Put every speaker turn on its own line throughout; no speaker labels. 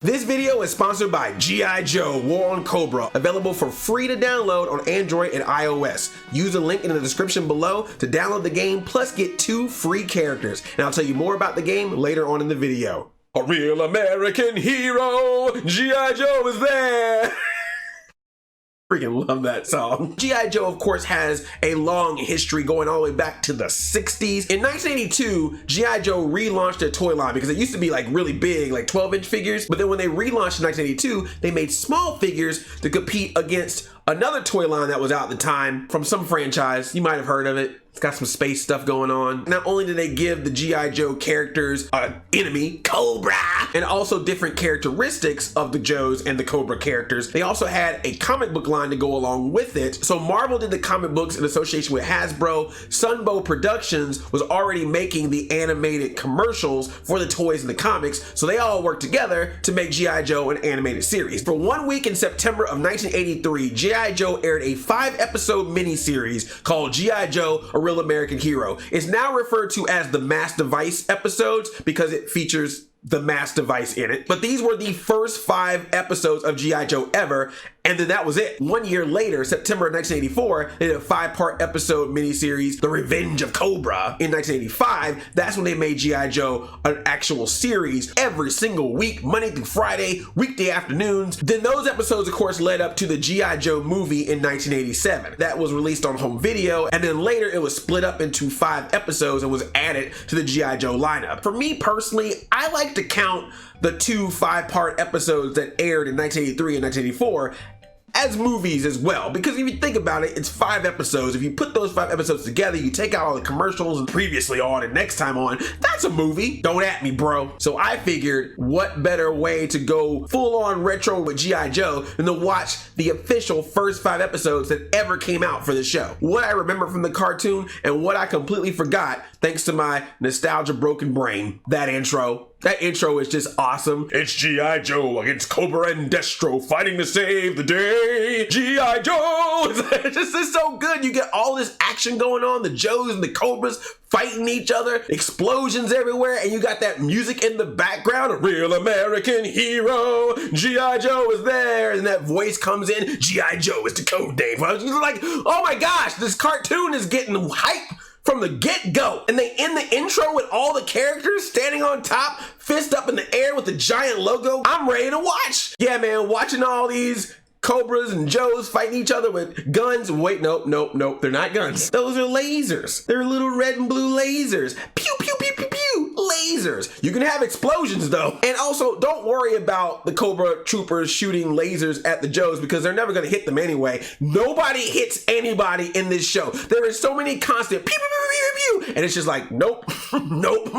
This video is sponsored by G.I. Joe War on Cobra, available for free to download on Android and iOS. Use the link in the description below to download the game, plus get 2 free characters. And I'll tell you more about the game later on in the video. A real American hero, G.I. Joe is there! Freaking love that song. G.I. Joe, of course, has a long history going all the way back to the 60s. In 1982, G.I. Joe relaunched their toy line because it used to be like really big, like 12-inch figures. But then when they relaunched in 1982, they made small figures to compete against another toy line that was out at the time from some franchise. You might have heard of it. It's got some space stuff going on. Not only did they give the G.I. Joe characters an enemy, Cobra, and also different characteristics of the Joes and the Cobra characters, they also had a comic book line to go along with it. So Marvel did the comic books in association with Hasbro. Sunbow Productions was already making the animated commercials for the toys and the comics, so they all worked together to make G.I. Joe an animated series. For 1 week in September of 1983, G.I. Joe aired a 5-episode miniseries called G.I. Joe, A Real American Hero. It's now referred to as the M.A.S.S device episodes because it features the M.A.S S device in it. But these were the first 5 episodes of G.I. Joe ever, and then that was it. 1 year later, September of 1984, they did a 5-part episode miniseries, The Revenge of Cobra. In 1985, that's when they made G.I. Joe an actual series every single week, Monday through Friday, weekday afternoons. Then those episodes, of course, led up to the G.I. Joe movie in 1987. That was released on home video, and then later it was split up into 5 episodes and was added to the G.I. Joe lineup. For me personally, I like to count the 2 5-part episodes that aired in 1983 and 1984 as movies as well, because if you think about it, it's 5 episodes. If you put those 5 episodes together, you take out all the commercials and previously on and next time on, that's a movie. Don't at me, bro. So I figured, what better way to go full on retro with G.I. Joe than to watch the official first 5 episodes that ever came out for the show. What I remember from the cartoon and what I completely forgot, thanks to my nostalgia broken brain, that intro. That intro is just awesome. It's G.I. Joe against Cobra and Destro fighting to save the day. G.I. Joe! It's so good. You get all this action going on. The Joes and the Cobras fighting each other. Explosions everywhere. And you got that music in the background. A real American hero. G.I. Joe is there. And that voice comes in. G.I. Joe is the code name. I was just like, oh my gosh, this cartoon is getting hype from the get-go. And they end the intro with all the characters standing on top, fist up in the air with the giant logo. I'm ready to watch. Yeah, man, watching all these Cobras and Joes fighting each other with guns. Wait, nope, they're not guns. Those are lasers. They're little red and blue lasers. Pew, pew, pew, pew, pew. Lasers. You can have explosions though. And also, don't worry about the Cobra troopers shooting lasers at the Joes because they're never gonna hit them anyway. Nobody hits anybody in this show. There are so many constant pew, pew, pew, pew, pew. And it's just like, nope, nope,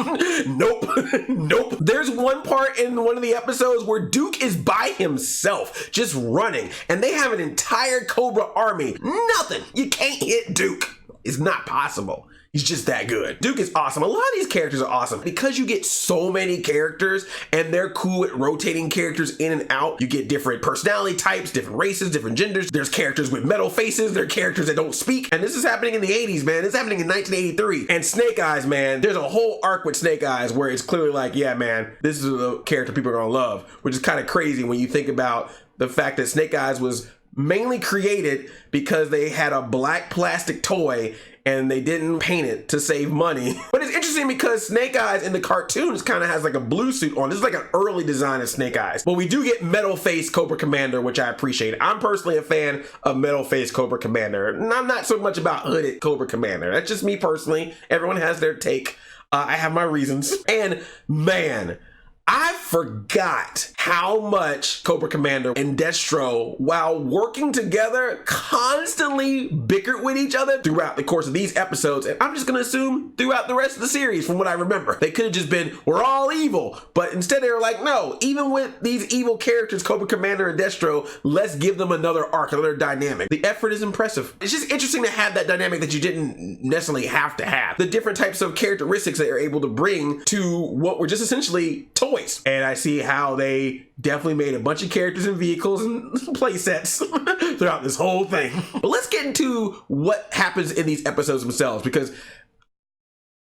nope, nope. There's one part in one of the episodes where Duke is by himself, just running. And they have an entire Cobra army. Nothing. You can't hit Duke. It's not possible. He's just that good. Duke is awesome. A lot of these characters are awesome because you get so many characters and they're cool at rotating characters in and out. You get different personality types, different races, different genders. There's characters with metal faces. There are characters that don't speak. And this is happening in the 80s, man. It's happening in 1983. And Snake Eyes, man, there's a whole arc with Snake Eyes where it's clearly like, yeah, man, this is a character people are gonna love, which is kind of crazy when you think about the fact that Snake Eyes was mainly created because they had a black plastic toy and they didn't paint it to save money. But it's interesting because Snake Eyes in the cartoons kind of has like a blue suit on. This is like an early design of Snake Eyes. But we do get metal face Cobra Commander, which I appreciate. I'm personally a fan of metal face Cobra Commander. And I'm not so much about hooded Cobra Commander. That's just me personally. Everyone has their take. I have my reasons. And man, I forgot how much Cobra Commander and Destro, while working together, constantly bickered with each other throughout the course of these episodes. And I'm just gonna assume throughout the rest of the series from what I remember. They could have just been, we're all evil. But instead they were like, no, even with these evil characters, Cobra Commander and Destro, let's give them another arc, another dynamic. The effort is impressive. It's just interesting to have that dynamic that you didn't necessarily have to have. The different types of characteristics that you're able to bring to what were just essentially toys. And I see how they definitely made a bunch of characters and vehicles and play sets throughout this whole thing. But let's get into what happens in these episodes themselves, because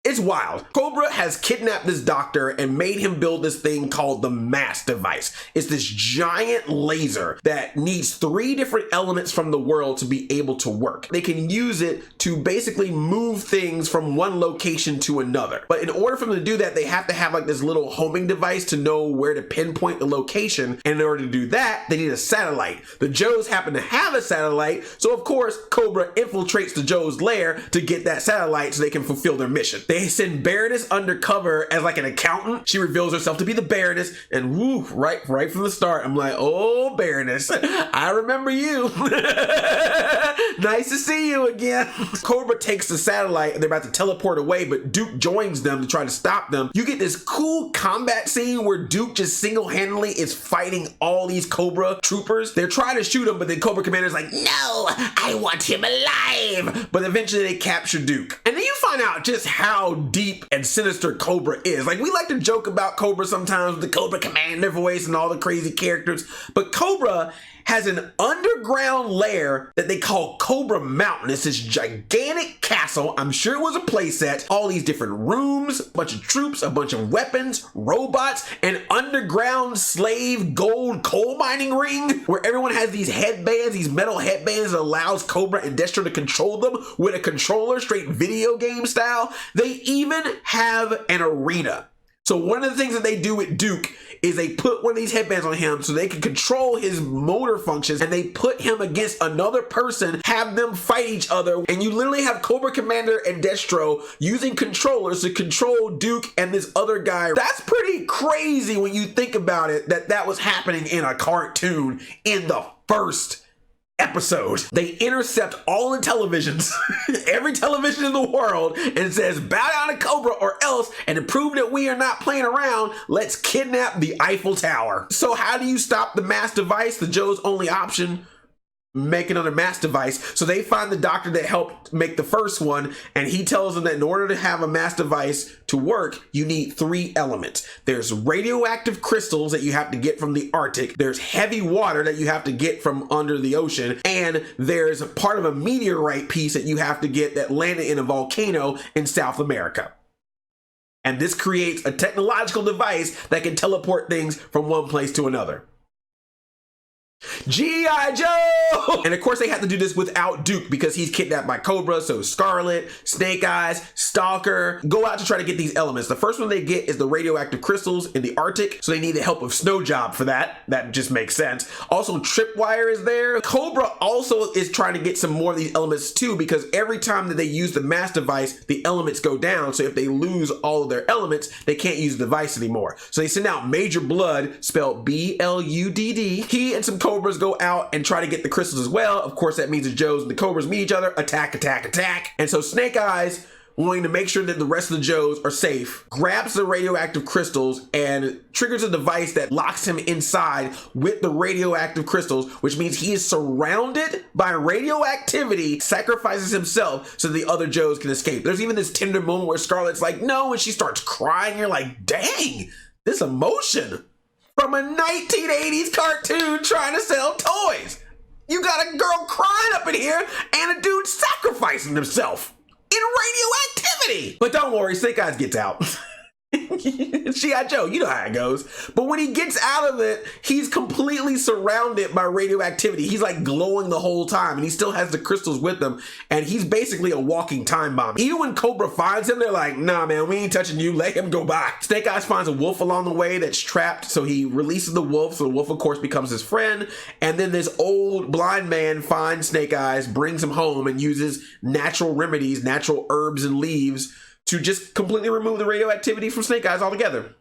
It's wild. Cobra has kidnapped this doctor and made him build this thing called the M.A.S.S device. It's this giant laser that needs 3 different elements from the world to be able to work. They can use it to basically move things from one location to another. But in order for them to do that, they have to have like this little homing device to know where to pinpoint the location. And in order to do that, they need a satellite. The Joes happen to have a satellite, so of course, Cobra infiltrates the Joes' lair to get that satellite so they can fulfill their mission. They send Baroness undercover as like an accountant. She reveals herself to be the Baroness, and woo, right from the start, I'm like, oh, Baroness, I remember you. Nice to see you again. Cobra takes the satellite and they're about to teleport away, but Duke joins them to try to stop them. You get this cool combat scene where Duke just single-handedly is fighting all these Cobra troopers. They're trying to shoot him, but then Cobra Commander's like, no, I want him alive. But eventually they capture Duke. And then you find out just how deep and sinister Cobra is. Like, we like to joke about Cobra sometimes with the Cobra Commander voice and all the crazy characters, but Cobra has an underground lair that they call Cobra Mountain. It's this gigantic castle. I'm sure it was a playset. All these different rooms, a bunch of troops, a bunch of weapons, robots, an underground slave gold coal mining ring where everyone has these headbands, these metal headbands that allows Cobra and Destro to control them with a controller, straight video game style. They even have an arena. So one of the things that they do with Duke is they put one of these headbands on him so they can control his motor functions, and they put him against another person, have them fight each other, and you literally have Cobra Commander and Destro using controllers to control Duke and this other guy. That's pretty crazy when you think about it, that was happening in a cartoon in the first episode. They intercept all the televisions, every television in the world, and says, bow down to Cobra or else, and to prove that we are not playing around, let's kidnap the Eiffel Tower. So how do you stop the M.A.S.S device? The Joe's only option, make another M.A.S.S device. So they find the doctor that helped make the first one, and he tells them that in order to have a M.A.S.S device to work, you need 3 elements. There's radioactive crystals that you have to get from the Arctic, there's heavy water that you have to get from under the ocean, and there's a part of a meteorite piece that you have to get that landed in a volcano in South America. And this creates a technological device that can teleport things from one place to another. G.I. Joe! And of course they have to do this without Duke because he's kidnapped by Cobra, so Scarlet, Snake Eyes, Stalker go out to try to get these elements. The first one they get is the radioactive crystals in the Arctic, so they need the help of Snow Job for that. That just makes sense. Also, Tripwire is there. Cobra also is trying to get some more of these elements too, because every time that they use the M.A.S.S device, the elements go down, so if they lose all of their elements, they can't use the device anymore. So they send out Major Blood, spelled B-L-U-D-D. He and some Cobras go out and try to get the crystals as well. Of course, that means the Joes and the Cobras meet each other, attack, attack, attack. And so Snake Eyes, wanting to make sure that the rest of the Joes are safe, grabs the radioactive crystals and triggers a device that locks him inside with the radioactive crystals, which means he is surrounded by radioactivity, sacrifices himself so the other Joes can escape. There's even this tender moment where Scarlet's like, no, and she starts crying. You're like, dang, this emotion from a 1980s cartoon trying to sell toys. You got a girl crying up in here and a dude sacrificing himself in radioactivity. But don't worry, Snake Eyes gets out. G.I. Joe, you know how it goes. But when he gets out of it, he's completely surrounded by radioactivity. He's like glowing the whole time, and he still has the crystals with him, and he's basically a walking time bomb. Even when Cobra finds him, they're like, nah, man, we ain't touching you. Let him go by. Snake Eyes finds a wolf along the way that's trapped, so he releases the wolf, so the wolf, of course, becomes his friend. And then this old blind man finds Snake Eyes, brings him home, and uses natural remedies, natural herbs and leaves to just completely remove the radioactivity from Snake Eyes altogether.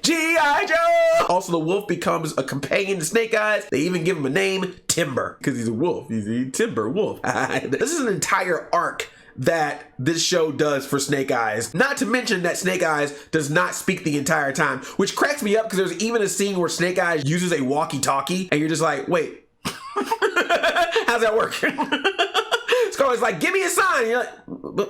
G.I. Joe! Also, the wolf becomes a companion to Snake Eyes. They even give him a name, Timber, because he's a wolf. He's a Timber Wolf. This is an entire arc that this show does for Snake Eyes. Not to mention that Snake Eyes does not speak the entire time, which cracks me up because there's even a scene where Snake Eyes uses a walkie-talkie, and you're just like, wait, how's that work? Cobra is like, give me a sign. And you're like,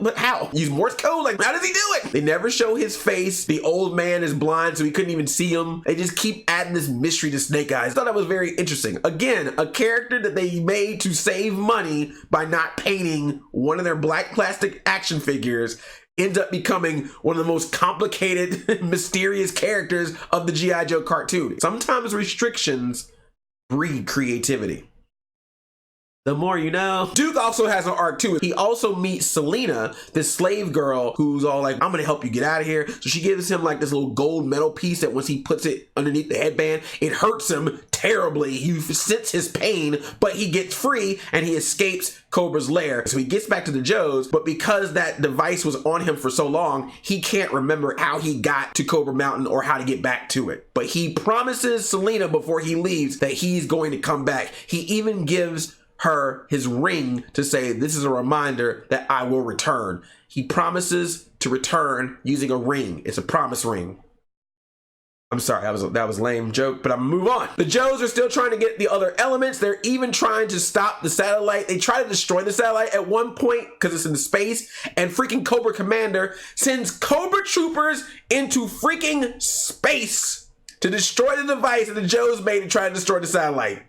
but how? Use Morse code? Like, how does he do it? They never show his face. The old man is blind, so he couldn't even see him. They just keep adding this mystery to Snake Eyes. I thought that was very interesting. Again, a character that they made to save money by not painting one of their black plastic action figures ends up becoming one of the most complicated, mysterious characters of the G.I. Joe cartoon. Sometimes restrictions breed creativity. The more you know. Duke also has an arc too. He also meets Selena, this slave girl who's all like, I'm gonna help you get out of here. So she gives him like this little gold metal piece that once he puts it underneath the headband, it hurts him terribly. He senses his pain, but he gets free and he escapes Cobra's lair. So he gets back to the Joes, but because that device was on him for so long, he can't remember how he got to Cobra Mountain or how to get back to it. But he promises Selena before he leaves that he's going to come back. He even gives her his ring to say, this is a reminder that I will return. He promises to return using a ring. It's a promise ring. I'm sorry, that was a lame joke, but I'm gonna move on. The Joes are still trying to get the other elements. They're even trying to stop the satellite. They try to destroy the satellite at one point because it's in space, and freaking Cobra Commander sends Cobra troopers into freaking space to destroy the device that the Joes made to try to destroy the satellite.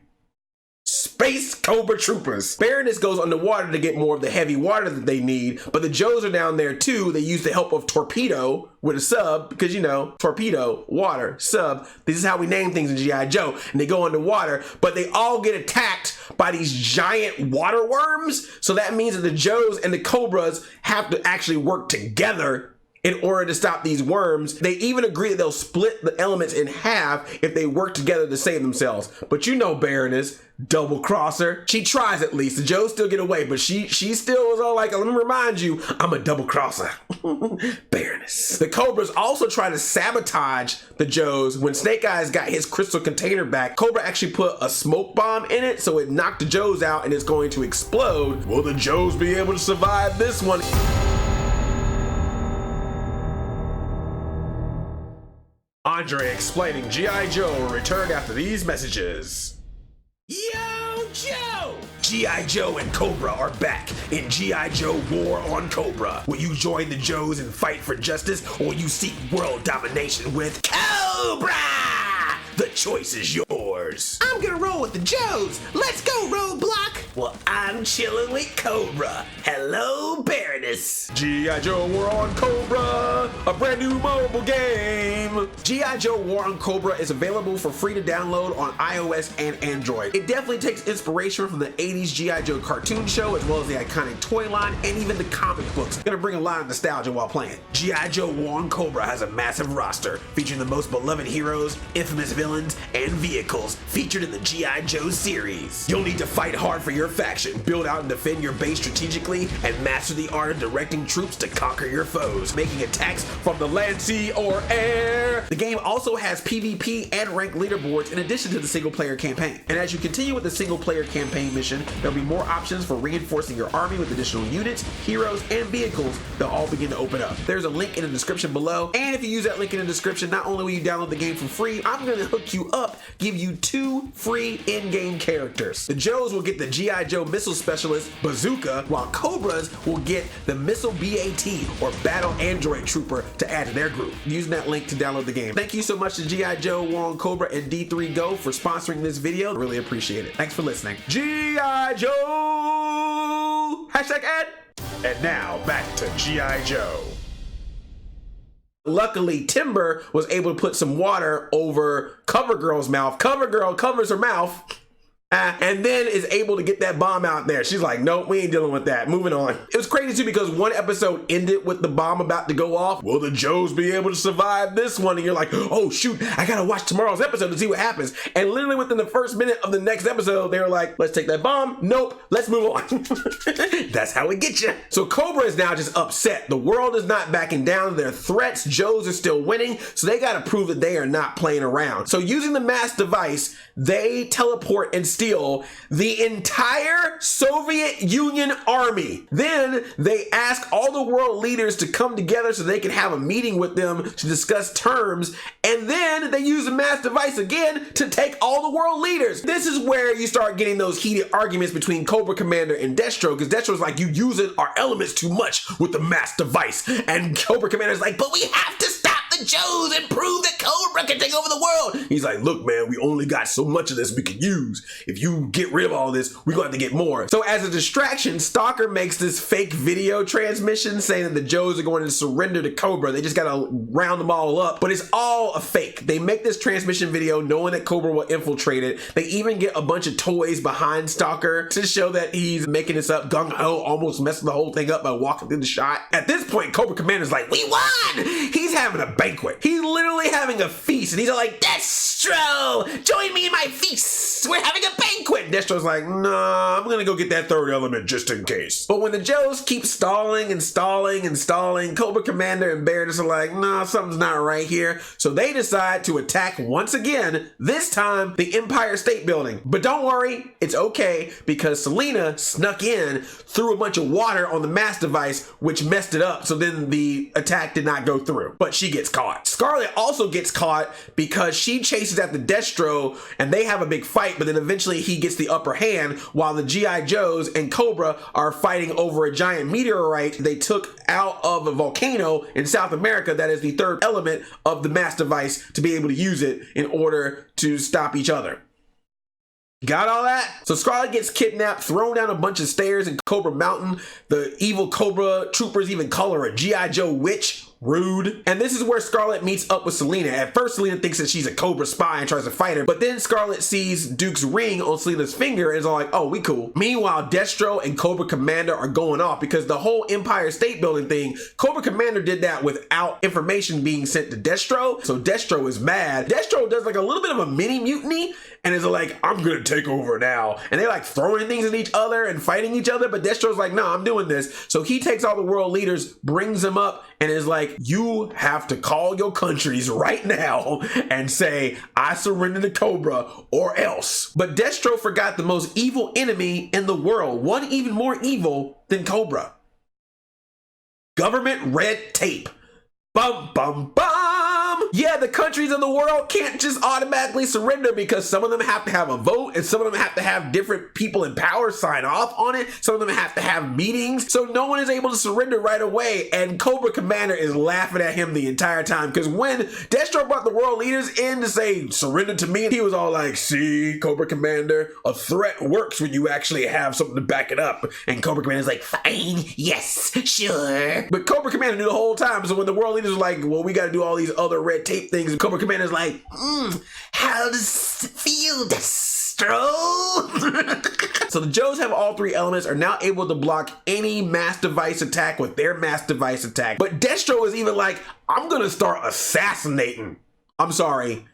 Space Cobra troopers. Baroness goes underwater to get more of the heavy water that they need, but the Joes are down there too. They use the help of Torpedo with a sub, because you know, Torpedo, water, sub. This is how we name things in G.I. Joe. And they go underwater, but they all get attacked by these giant water worms. So that means that the Joes and the Cobras have to actually work together in order to stop these worms. They even agree that they'll split the elements in half if they work together to save themselves. But you know Baroness, double crosser. She tries at least. The Joes still get away, but she still was all like, let me remind you, I'm a double crosser. Baroness. The Cobras also try to sabotage the Joes. When Snake Eyes got his crystal container back, Cobra actually put a smoke bomb in it, so it knocked the Joes out and it's going to explode. Will the Joes be able to survive this one? Andre explaining G.I. Joe will return after these messages. Yo, Joe! G.I. Joe and Cobra are back in G.I. Joe War on Cobra. Will you join the Joes and fight for justice, or will you seek world domination with Cobra? The choice is yours. I'm gonna roll with the Joes. Let's go, Roadblock. Well, I'm chilling with Cobra. Hello, Baroness. G.I. Joe War on Cobra, a brand new mobile game. G.I. Joe War on Cobra is available for free to download on iOS and Android. It definitely takes inspiration from the 80s G.I. Joe cartoon show, as well as the iconic toy line and even the comic books. Gonna bring a lot of nostalgia while playing. G.I. Joe War on Cobra has a massive roster featuring the most beloved heroes, infamous villains, and vehicles featured in the G.I. Joe series. You'll need to fight hard for your faction, build out and defend your base strategically, and master the art of directing troops to conquer your foes, making attacks from the land, sea, or air. The game also has PvP and rank leaderboards in addition to the single-player campaign. And as you continue with the single-player campaign mission, there'll be more options for reinforcing your army with additional units, heroes, and vehicles that all begin to open up. There's a link in the description below, and if you use that link in the description, not only will you download the game for free, I'm gonna hook you up, give you 2 free in-game characters. The Joes will get the G.I. Joe Missile Specialist Bazooka, while Cobras will get the Missile BAT, or Battle Android Trooper, to add to their group. Using that link to download the game. Thank you so much to G.I. Joe War on Cobra and D3 Go for sponsoring this video. Really appreciate it. Thanks for listening. G.I. Joe! Hashtag ad! And now, back to G.I. Joe. Luckily, Timber was able to put some water over CoverGirl's mouth. CoverGirl covers her mouth and then is able to get that bomb out there. She's like, nope, we ain't dealing with that. Moving on. It was crazy too because one episode ended with the bomb about to go off. Will the Joes be able to survive this one? And you're like, oh shoot, I gotta watch tomorrow's episode to see what happens. And literally within the first minute of the next episode, they were like, let's take that bomb. Nope, let's move on. That's how we get you. So Cobra is now just upset. The world is not backing down. Their threats, Joes are still winning. So they gotta prove that they are not playing around. So using the M.A.S. device, they teleport and steal steal the entire Soviet Union army. Then they ask all the world leaders to come together so they can have a meeting with them to discuss terms, and then they use the M.A.S.S device again to take all the world leaders. This is where you start getting those heated arguments between Cobra Commander and Destro, because Destro's like, you using our elements too much with the M.A.S.S device, and Cobra Commander's like, but we have to stop the Joes and prove that Cobra can take over the world. He's like, look man, we only got so much of this we can use. If you get rid of all this, we're going to have to get more. So as a distraction, Stalker makes this fake video transmission saying that the Joes are going to surrender to Cobra. They just got to round them all up, but it's all a fake. They make this transmission video knowing that Cobra will infiltrate it. They even get a bunch of toys behind Stalker to show that he's making this up. Gung Ho almost messing the whole thing up by walking through the shot. At this point, Cobra Commander's like, we won! He's having a banquet. He's literally having a feast, and he's like, Destro, join me in my feast. We're having a banquet. Destro's like, nah, I'm gonna go get that third element just in case. But when the Joes keep stalling and stalling and stalling, Cobra Commander and Beardus are like, nah, something's not right here. So they decide to attack once again, this time the Empire State Building. But don't worry, it's okay, because Selena snuck in, threw a bunch of water on the M.A.S.S device, which messed it up. So then the attack did not go through, but she gets caught. Scarlet also gets caught because she chases after Destro and they have a big fight, but then eventually he gets the upper hand while the G.I. Joes and Cobra are fighting over a giant meteorite they took out of a volcano in South America that is the third element of the M.A.S.S device to be able to use it in order to stop each other. Got all that? So Scarlet gets kidnapped, thrown down a bunch of stairs in Cobra Mountain. The evil Cobra troopers even call her a G.I. Joe witch. Rude. And this is where Scarlet meets up with Selena. At first, Selena thinks that she's a Cobra spy and tries to fight her, but then Scarlet sees Duke's ring on Selena's finger and is all like, oh, we cool. Meanwhile, Destro and Cobra Commander are going off because the whole Empire State Building thing, Cobra Commander did that without information being sent to Destro, so Destro is mad. Destro does like a little bit of a mini mutiny and is like, I'm gonna take over now. And they like throwing things at each other and fighting each other, but Destro's like, no, I'm doing this. So he takes all the world leaders, brings them up, and is like, you have to call your countries right now and say, I surrender to Cobra or else. But Destro forgot the most evil enemy in the world, one even more evil than Cobra. Government red tape. Bum, bum, bum. Yeah, the countries of the world can't just automatically surrender because some of them have to have a vote and some of them have to have different people in power sign off on it. Some of them have to have meetings. So no one is able to surrender right away. And Cobra Commander is laughing at him the entire time because when Destro brought the world leaders in to say, surrender to me, he was all like, see, Cobra Commander, a threat works when you actually have something to back it up. And Cobra Commander's like, fine, yes, sure. But Cobra Commander knew the whole time. So when the world leaders were like, well, we got to do all these other red tape things, and Cobra Commander's like, how does it feel, Destro? So the Joes have all three elements, are now able to block any M.A.S.S device attack with their M.A.S.S device attack. But Destro is even like, I'm gonna start assassinating. I'm sorry.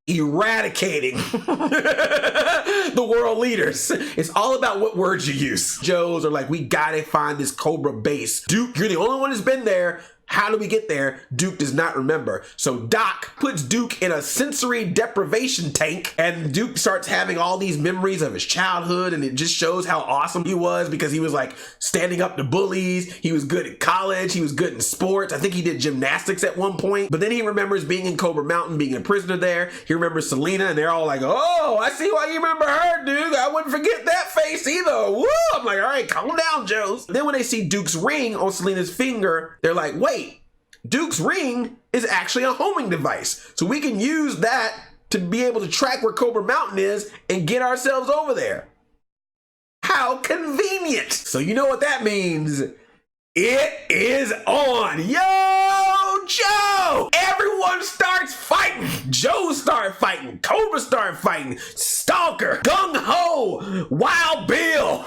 Eradicating the world leaders. It's all about what words you use. Joes are like, we gotta find this Cobra base. Duke, you're the only one who's been there. How do we get there? Duke does not remember. So Doc puts Duke in a sensory deprivation tank and Duke starts having all these memories of his childhood, and it just shows how awesome he was because he was like standing up to bullies. He was good at college. He was good in sports. I think he did gymnastics at one point, but then he remembers being in Cobra Mountain, being a prisoner there. He remembers Selena and they're all like, oh, I see why you remember her, Duke. I wouldn't forget that face either. Woo! I'm like, all right, calm down, Joes. Then when they see Duke's ring on Selena's finger, they're like, wait, Duke's ring is actually a homing device. So we can use that to be able to track where Cobra Mountain is and get ourselves over there. How convenient. So you know what that means. It is on. Yo, Joe! Everyone starts fighting. Joe start fighting. Cobra start fighting. Stalker. Gung Ho. Wild Bill.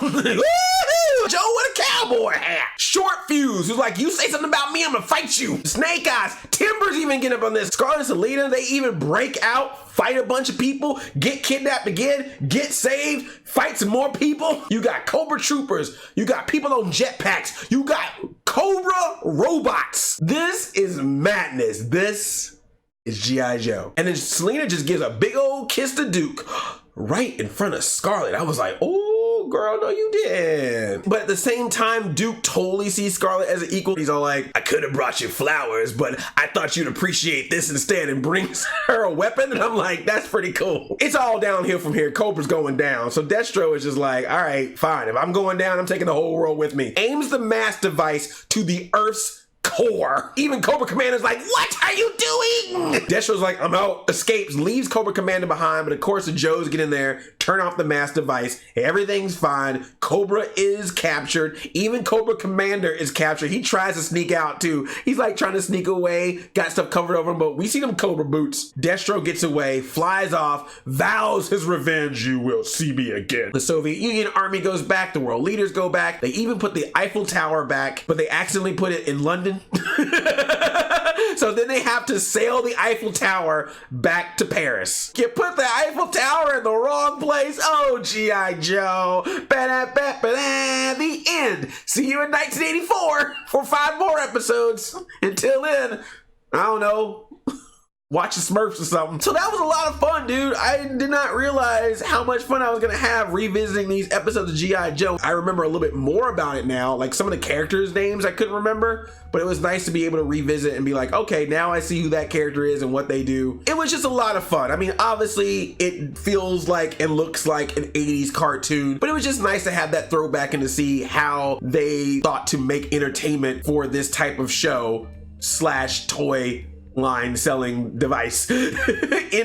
Joe with a cowboy hat. Short Fuse, who's like, you say something about me, I'm gonna fight you. Snake Eyes. Timbers even get up on this. Scarlet and Selena, they even break out, fight a bunch of people, get kidnapped again, get saved, fight some more people. You got Cobra troopers. You got people on jetpacks. You got Cobra robots. This is madness. This is G.I. Joe. And then Selena just gives a big old kiss to Duke. right in front of Scarlet. I was like, oh, girl, no, you did. But at the same time, Duke totally sees Scarlet as an equal. He's all like, I could have brought you flowers, but I thought you'd appreciate this instead, and brings her a weapon. And I'm like, that's pretty cool. It's all downhill from here. Cobra's going down. So Destro is just like, all right, fine. If I'm going down, I'm taking the whole world with me. Aims the M.A.S.S device to the Earth's core. Even Cobra Commander's like, what are you doing? Destro's like, I'm out. Escapes, leaves Cobra Commander behind, but of course the Joes get in there, turn off the M.A.S.S device. Everything's fine. Cobra is captured. Even Cobra Commander is captured. He tries to sneak out too. He's like trying to sneak away, got stuff covered over him, but we see them Cobra boots. Destro gets away, flies off, vows his revenge. You will see me again. The Soviet Union army goes back. The world leaders go back. They even put the Eiffel Tower back, but they accidentally put it in London. So then they have to sail the Eiffel Tower back to Paris. You put the Eiffel Tower in the wrong place. Oh, G.I. Joe. The end. See you in 1984 for 5 more episodes. Until then, I don't know, watch the Smurfs or something. So that was a lot of fun, dude. I did not realize how much fun I was gonna have revisiting these episodes of G.I. Joe. I remember a little bit more about it now. Like some of the characters' names I couldn't remember, but it was nice to be able to revisit and be like, okay, now I see who that character is and what they do. It was just a lot of fun. I mean, obviously it feels like and looks like an 80s cartoon, but it was just nice to have that throwback and to see how they thought to make entertainment for this type of show / toy line selling device in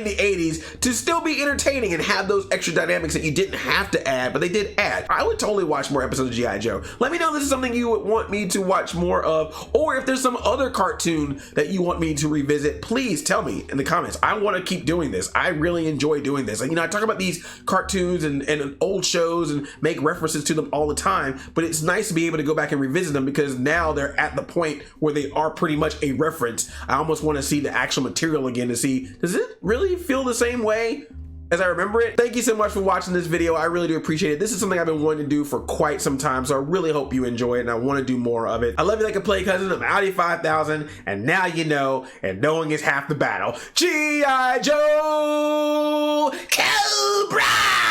the 80s to still be entertaining and have those extra dynamics that you didn't have to add, but they did add. I would totally watch more episodes of G.I. Joe. Let me know if this is something you would want me to watch more of, or if there's some other cartoon that you want me to revisit. Please tell me in the comments. I want to keep doing this. I really enjoy doing this. And, you know, I talk about these cartoons and old shows and make references to them all the time, but it's nice to be able to go back and revisit them because now they're at the point where they are pretty much a reference. I almost want to see the actual material again to see, does it really feel the same way as I remember it? Thank you so much for watching this video. I really do appreciate it. This is something I've been wanting to do for quite some time, so I really hope you enjoy it and I want to do more of it. I love you like a play cousin. I'm Audi 5000, and now you know, and knowing is half the battle. G.I. Joe Cobra!